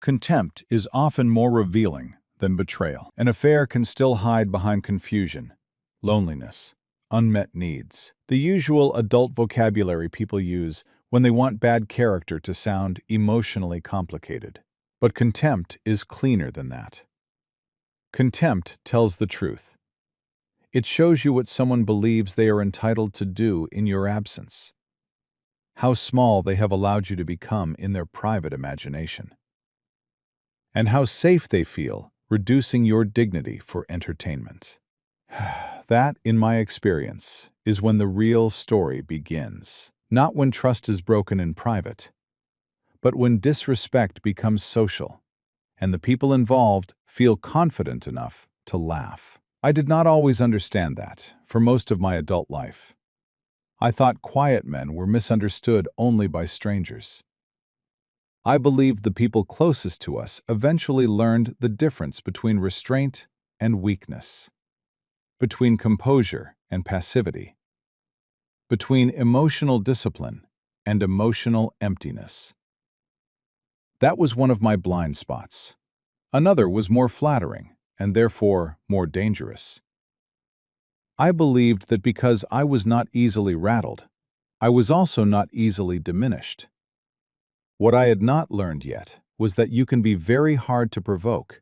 Contempt is often more revealing than betrayal. An affair can still hide behind confusion, loneliness, unmet needs, the usual adult vocabulary people use when they want bad character to sound emotionally complicated. But contempt is cleaner than that. Contempt tells the truth. It shows you what someone believes they are entitled to do in your absence, how small they have allowed you to become in their private imagination, and how safe they feel reducing your dignity for entertainment. That, in my experience, is when the real story begins. Not when trust is broken in private, but when disrespect becomes social, and the people involved feel confident enough to laugh. I did not always understand that for most of my adult life. I thought quiet men were misunderstood only by strangers. I believed the people closest to us eventually learned the difference between restraint and weakness, between composure and passivity, between emotional discipline and emotional emptiness. That was one of my blind spots. Another was more flattering, and therefore more dangerous. I believed that because I was not easily rattled, I was also not easily diminished. What I had not learned yet was that you can be very hard to provoke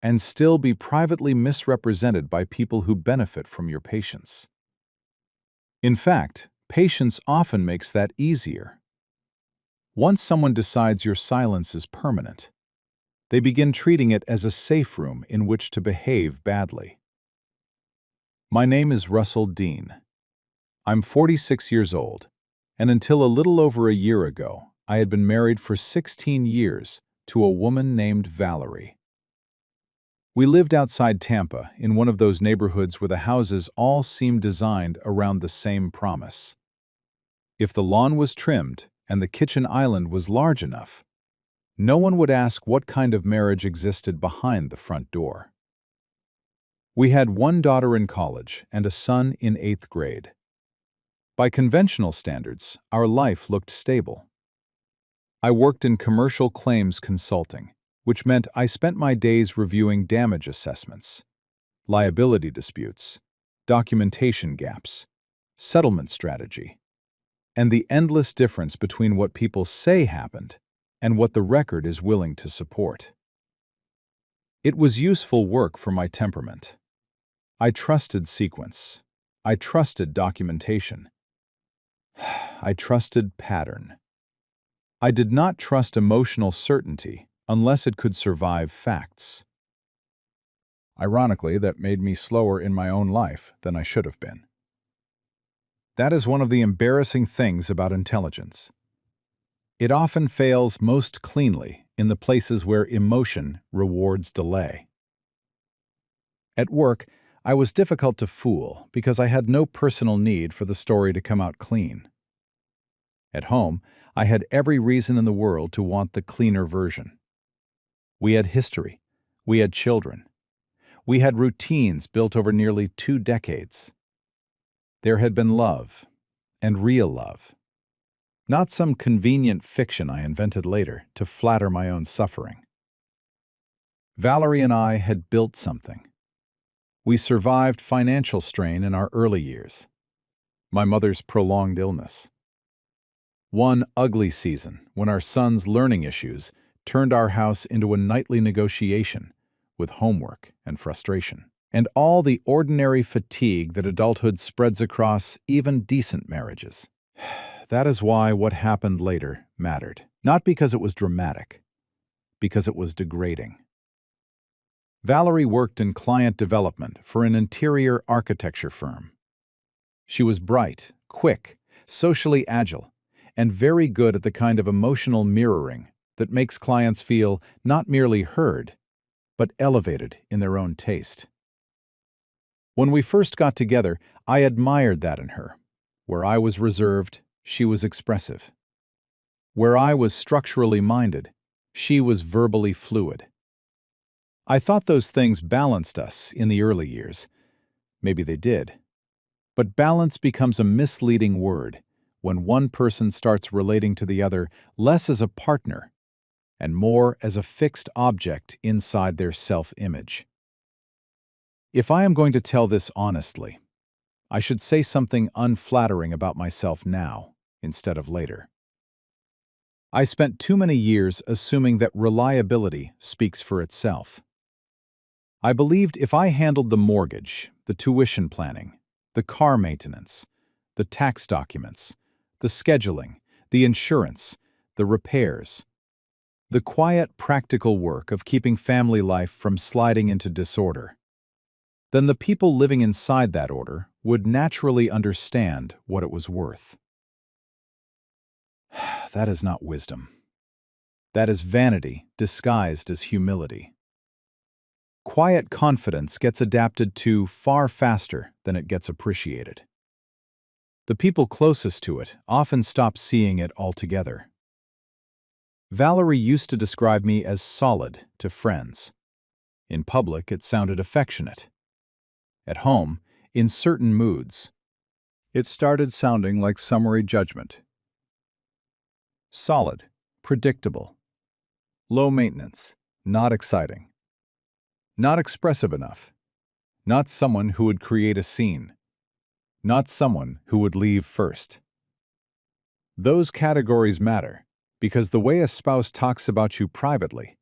and still be privately misrepresented by people who benefit from your patience. In fact, patience often makes that easier. Once someone decides your silence is permanent, they begin treating it as a safe room in which to behave badly. My name is Russell Dean. I'm 46 years old, and until a little over a year ago, I had been married for 16 years to a woman named Valerie. We lived outside Tampa in one of those neighborhoods where the houses all seemed designed around the same promise. If the lawn was trimmed and the kitchen island was large enough, no one would ask what kind of marriage existed behind the front door. We had one daughter in college and a son in 8th grade. By conventional standards, our life looked stable. I worked in commercial claims consulting, which meant I spent my days reviewing damage assessments, liability disputes, documentation gaps, settlement strategy, and the endless difference between what people say happened and what the record is willing to support. It was useful work for my temperament. I trusted sequence. I trusted documentation. I trusted pattern. I did not trust emotional certainty unless it could survive facts. Ironically, that made me slower in my own life than I should have been. That is one of the embarrassing things about intelligence. It often fails most cleanly in the places where emotion rewards delay. At work, I was difficult to fool because I had no personal need for the story to come out clean. At home, I had every reason in the world to want the cleaner version. We had history. We had children. We had routines built over nearly 2 decades. There had been love, and real love. Not some convenient fiction I invented later to flatter my own suffering. Valerie and I had built something. We survived financial strain in our early years, my mother's prolonged illness, one ugly season when our son's learning issues turned our house into a nightly negotiation with homework and frustration, and all the ordinary fatigue that adulthood spreads across even decent marriages. That is why what happened later mattered, not because it was dramatic, because it was degrading. Valerie worked in client development for an interior architecture firm. She was bright, quick, socially agile, and very good at the kind of emotional mirroring that makes clients feel not merely heard, but elevated in their own taste. When we first got together, I admired that in her. Where I was reserved, she was expressive. Where I was structurally minded, she was verbally fluid. I thought those things balanced us in the early years. Maybe they did. But balance becomes a misleading word when one person starts relating to the other less as a partner and more as a fixed object inside their self-image. If I am going to tell this honestly, I should say something unflattering about myself now instead of later. I spent too many years assuming that reliability speaks for itself. I believed if I handled the mortgage, the tuition planning, the car maintenance, the tax documents, the scheduling, the insurance, the repairs, the quiet, practical work of keeping family life from sliding into disorder, then the people living inside that order would naturally understand what it was worth. That is not wisdom. That is vanity disguised as humility. Quiet confidence gets adapted to far faster than it gets appreciated. The people closest to it often stop seeing it altogether. Valerie used to describe me as solid to friends. In public, it sounded affectionate. At home, in certain moods, it started sounding like summary judgment. Solid, predictable, low maintenance, not exciting, not expressive enough, not someone who would create a scene, not someone who would leave first. Those categories matter because the way a spouse talks about you privately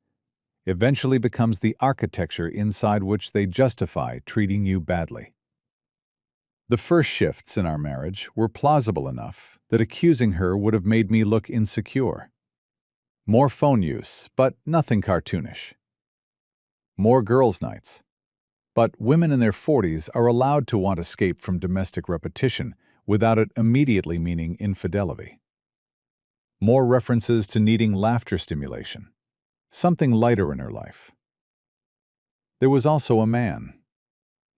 eventually becomes the architecture inside which they justify treating you badly. The first shifts in our marriage were plausible enough that accusing her would have made me look insecure. More phone use, but nothing cartoonish. More girls' nights. But women in their 40s are allowed to want escape from domestic repetition without it immediately meaning infidelity. More references to needing laughter stimulation, something lighter in her life. There was also a man.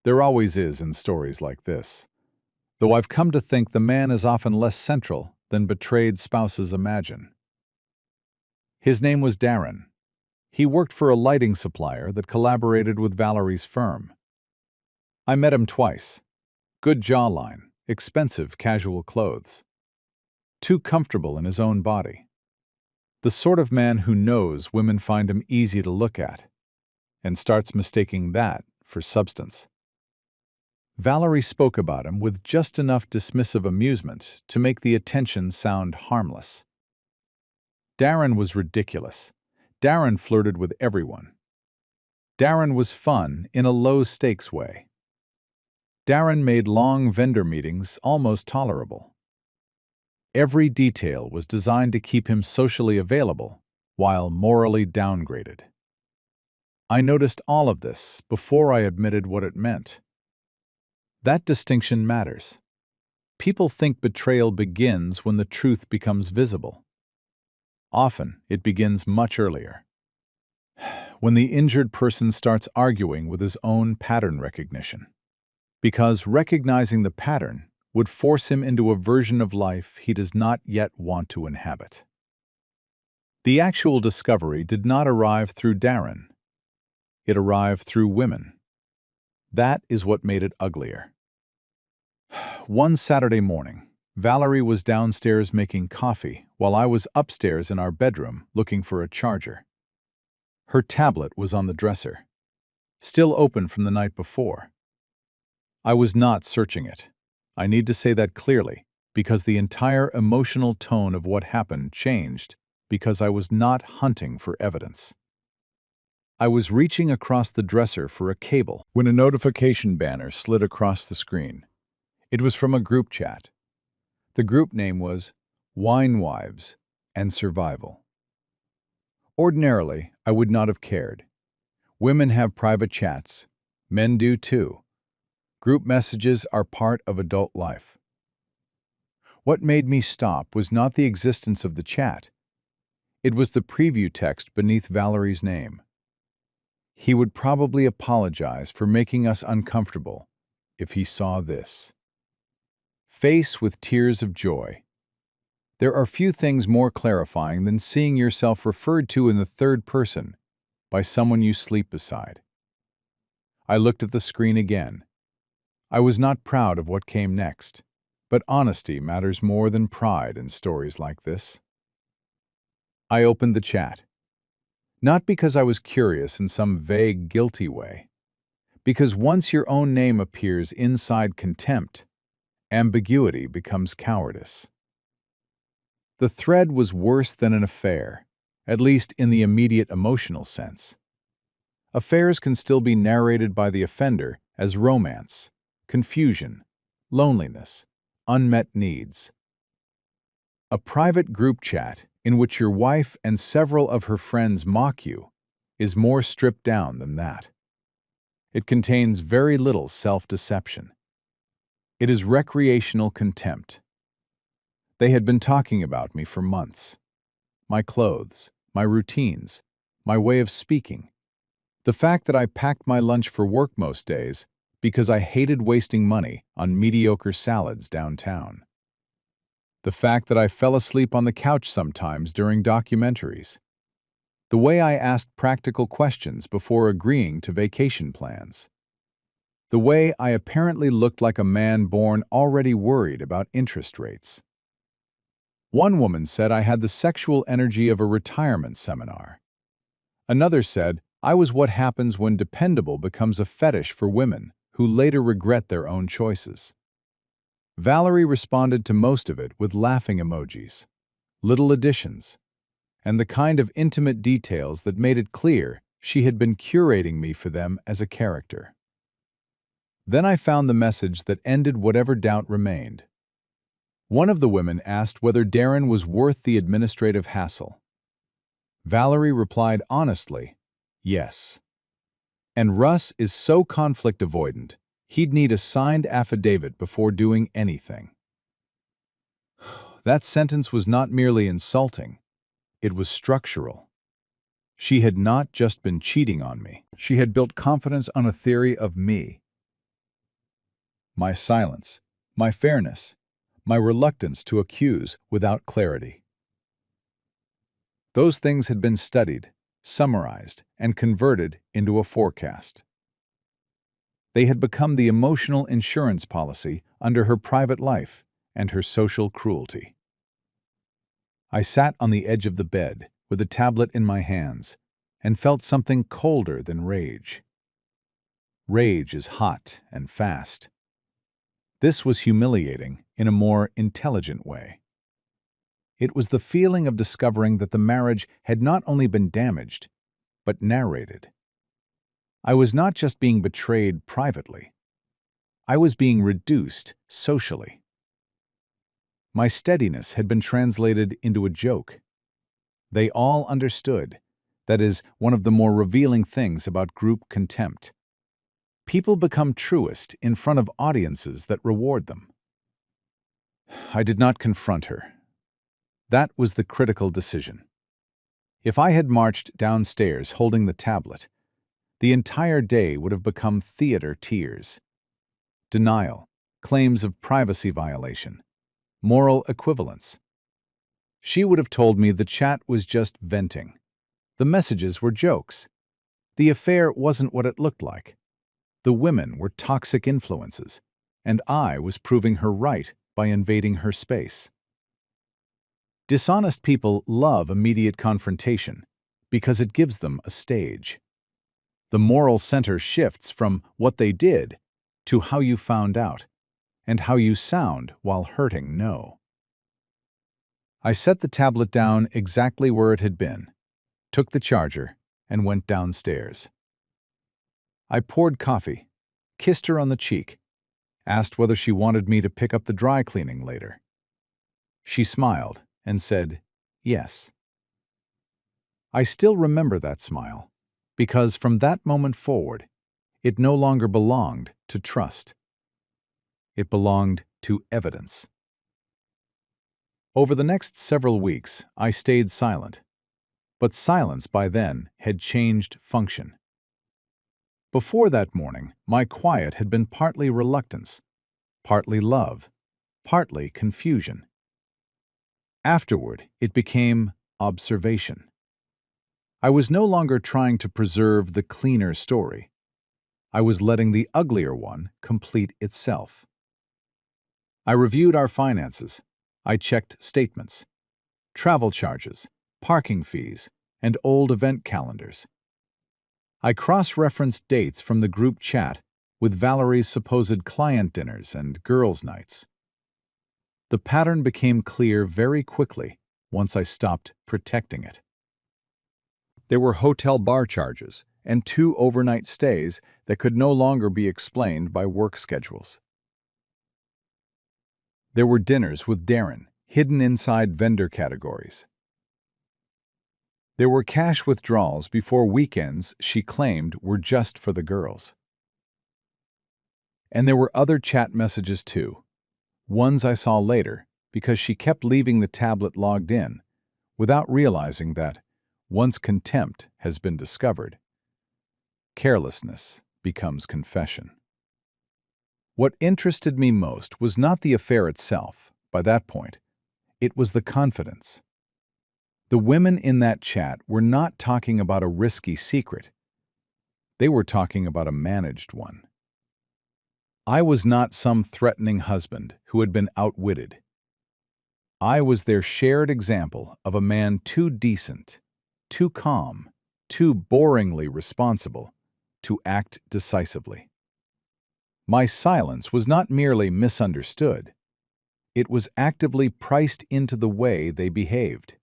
There always is in stories like this, though I've come to think the man is often less central than betrayed spouses imagine. His name was Darren. He worked for a lighting supplier that collaborated with Valerie's firm. I met him twice. Good jawline, expensive casual clothes. Too comfortable in his own body. The sort of man who knows women find him easy to look at, and starts mistaking that for substance. Valerie spoke about him with just enough dismissive amusement to make the attention sound harmless. Darren was ridiculous. Darren flirted with everyone. Darren was fun in a low-stakes way. Darren made long vendor meetings almost tolerable. Every detail was designed to keep him socially available while morally downgraded. I noticed all of this before I admitted what it meant. That distinction matters. People think betrayal begins when the truth becomes visible. Often, it begins much earlier. When the injured person starts arguing with his own pattern recognition. Because recognizing the pattern would force him into a version of life he does not yet want to inhabit. The actual discovery did not arrive through Darren. It arrived through women. That is what made it uglier. One Saturday morning, Valerie was downstairs making coffee while I was upstairs in our bedroom looking for a charger. Her tablet was on the dresser, still open from the night before. I was not searching it. I need to say that clearly, because the entire emotional tone of what happened changed because I was not hunting for evidence. I was reaching across the dresser for a cable when a notification banner slid across the screen. It was from a group chat. The group name was Wine Wives and Survival. Ordinarily, I would not have cared. Women have private chats. Men do too. Group messages are part of adult life. What made me stop was not the existence of the chat. It was the preview text beneath Valerie's name. He would probably apologize for making us uncomfortable if he saw this. Face with tears of joy. There are few things more clarifying than seeing yourself referred to in the third person by someone you sleep beside. I looked at the screen again. I was not proud of what came next, but honesty matters more than pride in stories like this. I opened the chat. Not because I was curious in some vague, guilty way, because once your own name appears inside contempt, ambiguity becomes cowardice. The thread was worse than an affair, at least in the immediate emotional sense. Affairs can still be narrated by the offender as romance, confusion, loneliness, unmet needs. A private group chat in which your wife and several of her friends mock you is more stripped down than that. It contains very little self-deception. It is recreational contempt. They had been talking about me for months. My clothes, my routines, my way of speaking. The fact that I packed my lunch for work most days because I hated wasting money on mediocre salads downtown. The fact that I fell asleep on the couch sometimes during documentaries. The way I asked practical questions before agreeing to vacation plans. The way I apparently looked like a man born already worried about interest rates. One woman said I had the sexual energy of a retirement seminar. Another said I was what happens when dependable becomes a fetish for women who later regret their own choices. Valerie responded to most of it with laughing emojis, little additions, and the kind of intimate details that made it clear she had been curating me for them as a character. Then I found the message that ended whatever doubt remained. One of the women asked whether Darren was worth the administrative hassle. Valerie replied honestly, yes. And Russ is so conflict avoidant, he'd need a signed affidavit before doing anything. That sentence was not merely insulting, it was structural. She had not just been cheating on me. She had built confidence on a theory of me. My silence, my fairness, my reluctance to accuse without clarity. Those things had been studied, summarized, and converted into a forecast. They had become the emotional insurance policy under her private life and her social cruelty. I sat on the edge of the bed with a tablet in my hands and felt something colder than rage. Rage is hot and fast. This was humiliating in a more intelligent way. It was the feeling of discovering that the marriage had not only been damaged, but narrated. I was not just being betrayed privately. I was being reduced socially. My steadiness had been translated into a joke. They all understood. That is one of the more revealing things about group contempt. People become truest in front of audiences that reward them. I did not confront her. That was the critical decision. If I had marched downstairs holding the tablet, the entire day would have become theater tears. Denial, claims of privacy violation, moral equivalence. She would have told me the chat was just venting. The messages were jokes. The affair wasn't what it looked like. The women were toxic influences, and I was proving her right by invading her space. Dishonest people love immediate confrontation because it gives them a stage. The moral center shifts from what they did to how you found out, and how you sound while hurting no. I set the tablet down exactly where it had been, took the charger, and went downstairs. I poured coffee, kissed her on the cheek, asked whether she wanted me to pick up the dry cleaning later. She smiled and said, yes. I still remember that smile, because from that moment forward, it no longer belonged to trust. It belonged to evidence. Over the next several weeks, I stayed silent, but silence by then had changed function. Before that morning, my quiet had been partly reluctance, partly love, partly confusion. Afterward, it became observation. I was no longer trying to preserve the cleaner story. I was letting the uglier one complete itself. I reviewed our finances. I checked statements, travel charges, parking fees, and old event calendars. I cross-referenced dates from the group chat with Valerie's supposed client dinners and girls' nights. The pattern became clear very quickly once I stopped protecting it. There were hotel bar charges and 2 overnight stays that could no longer be explained by work schedules. There were dinners with Darren, hidden inside vendor categories. There were cash withdrawals before weekends she claimed were just for the girls. And there were other chat messages too, ones I saw later because she kept leaving the tablet logged in without realizing that, once contempt has been discovered, carelessness becomes confession. What interested me most was not the affair itself, by that point. It was the confidence. The women in that chat were not talking about a risky secret. They were talking about a managed one. I was not some threatening husband who had been outwitted. I was their shared example of a man too decent, too calm, too boringly responsible to act decisively. My silence was not merely misunderstood. It was actively priced into the way they behaved.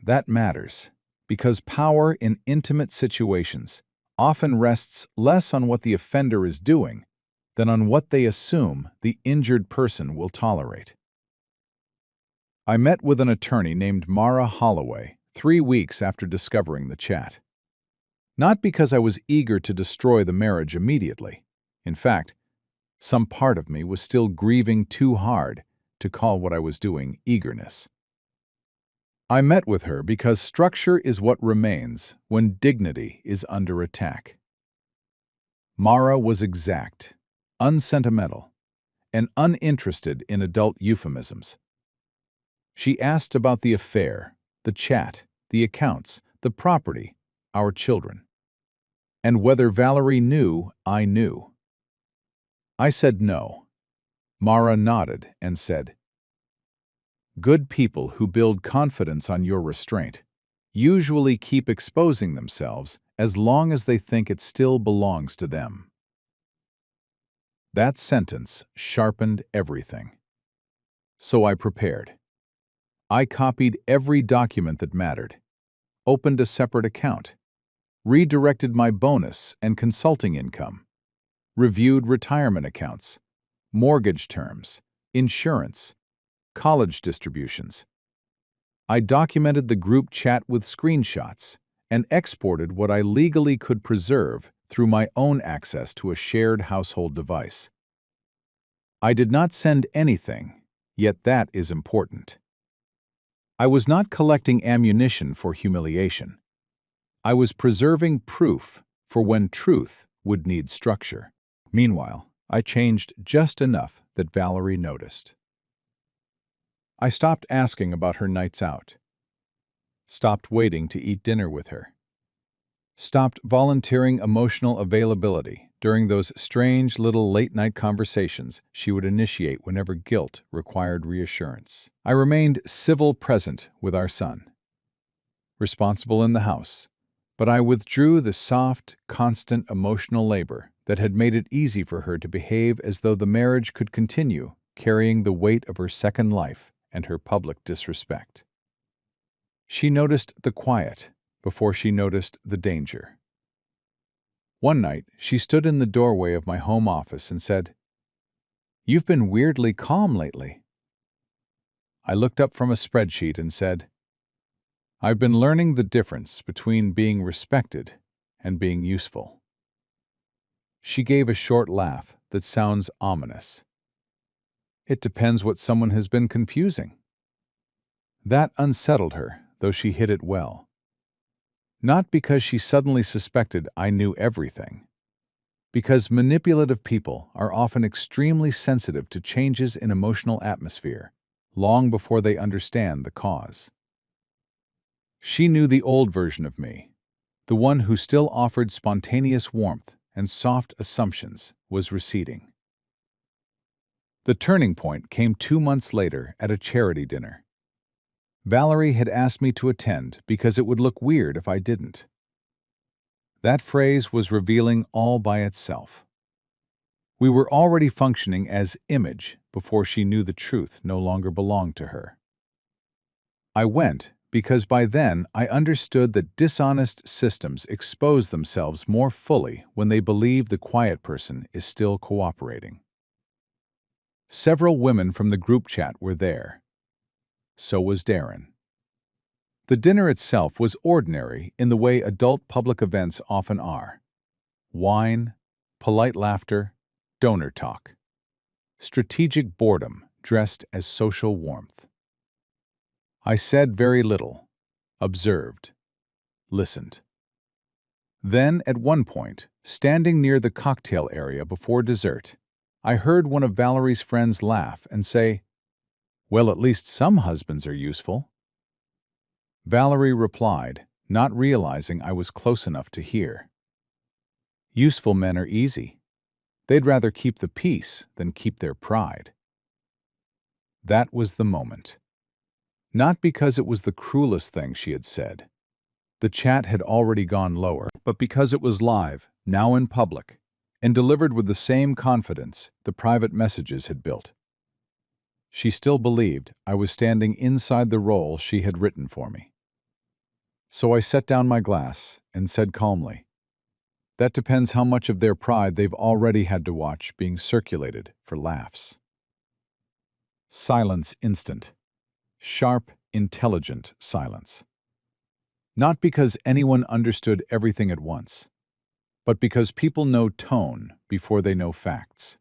That matters, because power in intimate situations often rests less on what the offender is doing than on what they assume the injured person will tolerate. I met with an attorney named Mara Holloway 3 weeks after discovering the chat. Not because I was eager to destroy the marriage immediately. In fact, some part of me was still grieving too hard to call what I was doing eagerness. I met with her because structure is what remains when dignity is under attack. Mara was exact, unsentimental, and uninterested in adult euphemisms. She asked about the affair, the chat, the accounts, the property, our children, and whether Valerie knew I knew. I said no. Mara nodded and said, "Good people who build confidence on your restraint usually keep exposing themselves as long as they think it still belongs to them." That sentence sharpened everything. So I prepared. I copied every document that mattered, opened a separate account, redirected my bonus and consulting income, reviewed retirement accounts, mortgage terms, insurance, college distributions. I documented the group chat with screenshots and exported what I legally could preserve through my own access to a shared household device. I did not send anything, yet that is important. I was not collecting ammunition for humiliation. I was preserving proof for when truth would need structure. Meanwhile, I changed just enough that Valerie noticed. I stopped asking about her nights out, stopped waiting to eat dinner with her, stopped volunteering emotional availability during those strange little late-night conversations she would initiate whenever guilt required reassurance. I remained civil present with our son, responsible in the house, but I withdrew the soft, constant emotional labor that had made it easy for her to behave as though the marriage could continue carrying the weight of her second life and her public disrespect. She noticed the quiet before she noticed the danger. One night, she stood in the doorway of my home office and said, "You've been weirdly calm lately." I looked up from a spreadsheet and said, "I've been learning the difference between being respected and being useful." She gave a short laugh that sounds ominous. "It depends what someone has been confusing." That unsettled her, though she hid it well. Not because she suddenly suspected I knew everything, because manipulative people are often extremely sensitive to changes in emotional atmosphere, long before they understand the cause. She knew the old version of me, the one who still offered spontaneous warmth and soft assumptions, was receding. The turning point came 2 months later at a charity dinner. Valerie had asked me to attend because it would look weird if I didn't. That phrase was revealing all by itself. We were already functioning as image before she knew the truth no longer belonged to her. I went because by then I understood that dishonest systems expose themselves more fully when they believe the quiet person is still cooperating. Several women from the group chat were there. So was Darren. The dinner itself was ordinary in the way adult public events often are. Wine, polite laughter, donor talk. Strategic boredom dressed as social warmth. I said very little, observed, listened. Then, at one point, standing near the cocktail area before dessert, I heard one of Valerie's friends laugh and say, "Well, at least some husbands are useful." Valerie replied, not realizing I was close enough to hear. "Useful men are easy. They'd rather keep the peace than keep their pride." That was the moment. Not because it was the cruelest thing she had said. The chat had already gone lower, but because it was live, now in public, and delivered with the same confidence the private messages had built. She still believed I was standing inside the role she had written for me. So I set down my glass and said calmly, "That depends how much of their pride they've already had to watch being circulated for laughs." Silence instant. Sharp, intelligent silence. Not because anyone understood everything at once, but because people know tone before they know facts.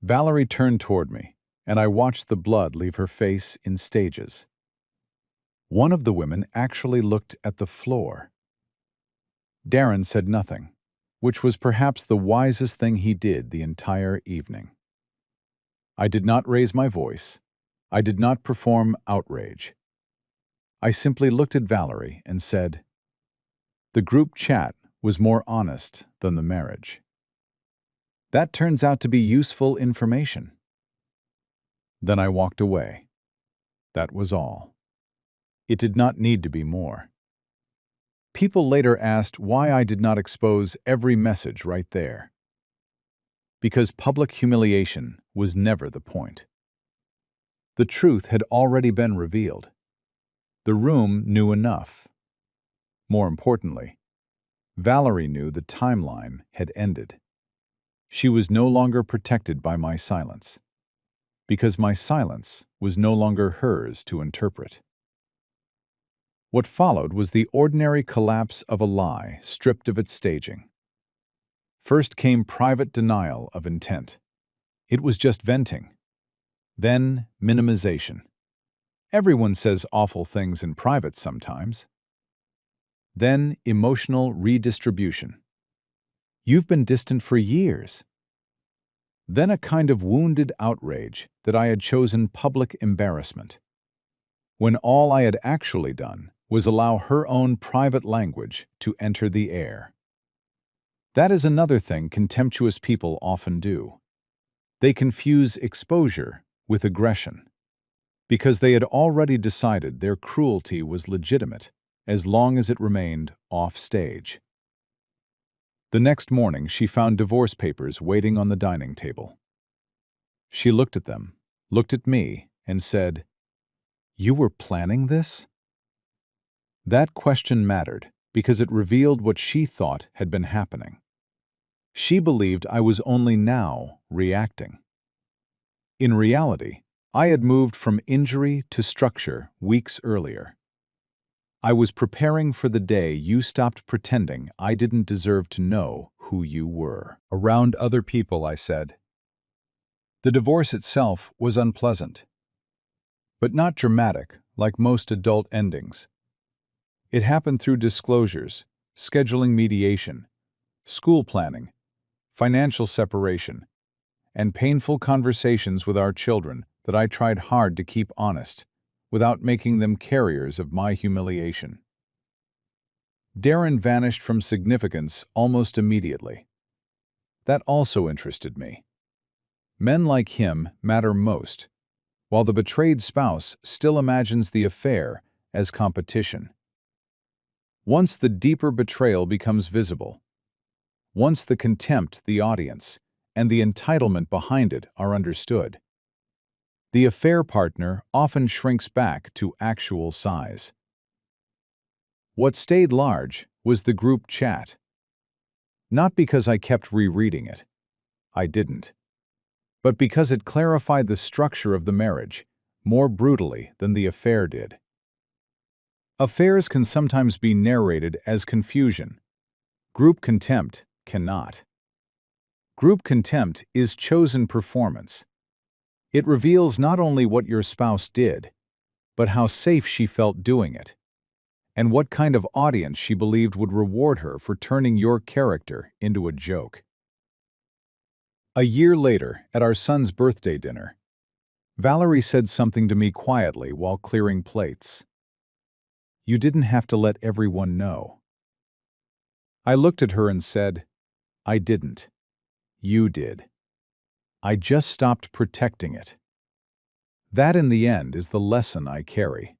Valerie turned toward me, and I watched the blood leave her face in stages. One of the women actually looked at the floor. Darren said nothing, which was perhaps the wisest thing he did the entire evening. I did not raise my voice. I did not perform outrage. I simply looked at Valerie and said, "The group chat was more honest than the marriage." That turns out to be useful information. Then I walked away. That was all. It did not need to be more. People later asked why I did not expose every message right there. Because public humiliation was never the point. The truth had already been revealed. The room knew enough. More importantly, Valerie knew the timeline had ended. She was no longer protected by my silence, because my silence was no longer hers to interpret. What followed was the ordinary collapse of a lie stripped of its staging. First came private denial of intent. It was just venting. Then minimization. Everyone says awful things in private sometimes. Then emotional redistribution. You've been distant for years. Then a kind of wounded outrage that I had chosen public embarrassment, when all I had actually done was allow her own private language to enter the air. That is another thing contemptuous people often do. They confuse exposure with aggression, because they had already decided their cruelty was legitimate as long as it remained off stage. The next morning she found divorce papers waiting on the dining table. She looked at them, looked at me, and said, "You were planning this?" That question mattered because it revealed what she thought had been happening. She believed I was only now reacting. In reality, I had moved from injury to structure weeks earlier. I was preparing for the day you stopped pretending I didn't deserve to know who you were. Around other people, I said. The divorce itself was unpleasant, but not dramatic like most adult endings. It happened through disclosures, scheduling mediation, school planning, financial separation, and painful conversations with our children that I tried hard to keep honest, without making them carriers of my humiliation. Darren vanished from significance almost immediately. That also interested me. Men like him matter most, while the betrayed spouse still imagines the affair as competition. Once the deeper betrayal becomes visible, once the contempt, the audience, and the entitlement behind it are understood, the affair partner often shrinks back to actual size. What stayed large was the group chat. Not because I kept rereading it. I didn't. But because it clarified the structure of the marriage more brutally than the affair did. Affairs can sometimes be narrated as confusion. Group contempt cannot. Group contempt is chosen performance. It reveals not only what your spouse did, but how safe she felt doing it, and what kind of audience she believed would reward her for turning your character into a joke. A year later, at our son's birthday dinner, Valerie said something to me quietly while clearing plates. "You didn't have to let everyone know." I looked at her and said, "I didn't. You did. I just stopped protecting it." That, in the end, is the lesson I carry.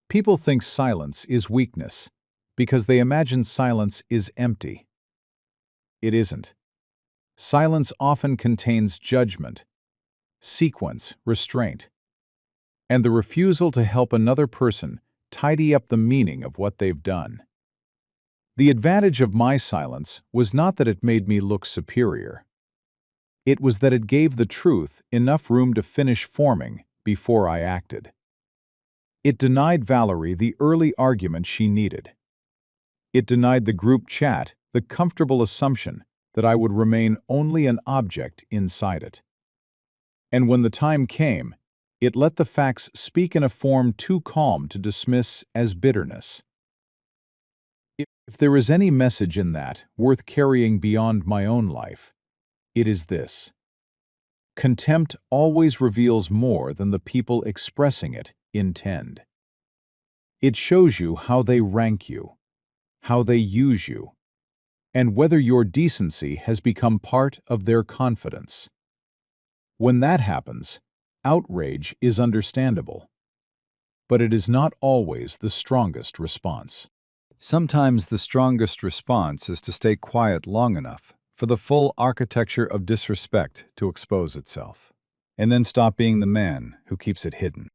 People think silence is weakness because they imagine silence is empty. It isn't. Silence often contains judgment, sequence, restraint, and the refusal to help another person tidy up the meaning of what they've done. The advantage of my silence was not that it made me look superior. It was that it gave the truth enough room to finish forming before I acted. It denied Valerie the early argument she needed. It denied the group chat the comfortable assumption that I would remain only an object inside it. And when the time came, it let the facts speak in a form too calm to dismiss as bitterness. If there is any message in that worth carrying beyond my own life, it is this: contempt always reveals more than the people expressing it intend. It shows you how they rank you, how they use you, and whether your decency has become part of their confidence. When that happens, outrage is understandable, but it is not always the strongest response. Sometimes the strongest response is to stay quiet long enough for the full architecture of disrespect to expose itself, and then stop being the man who keeps it hidden.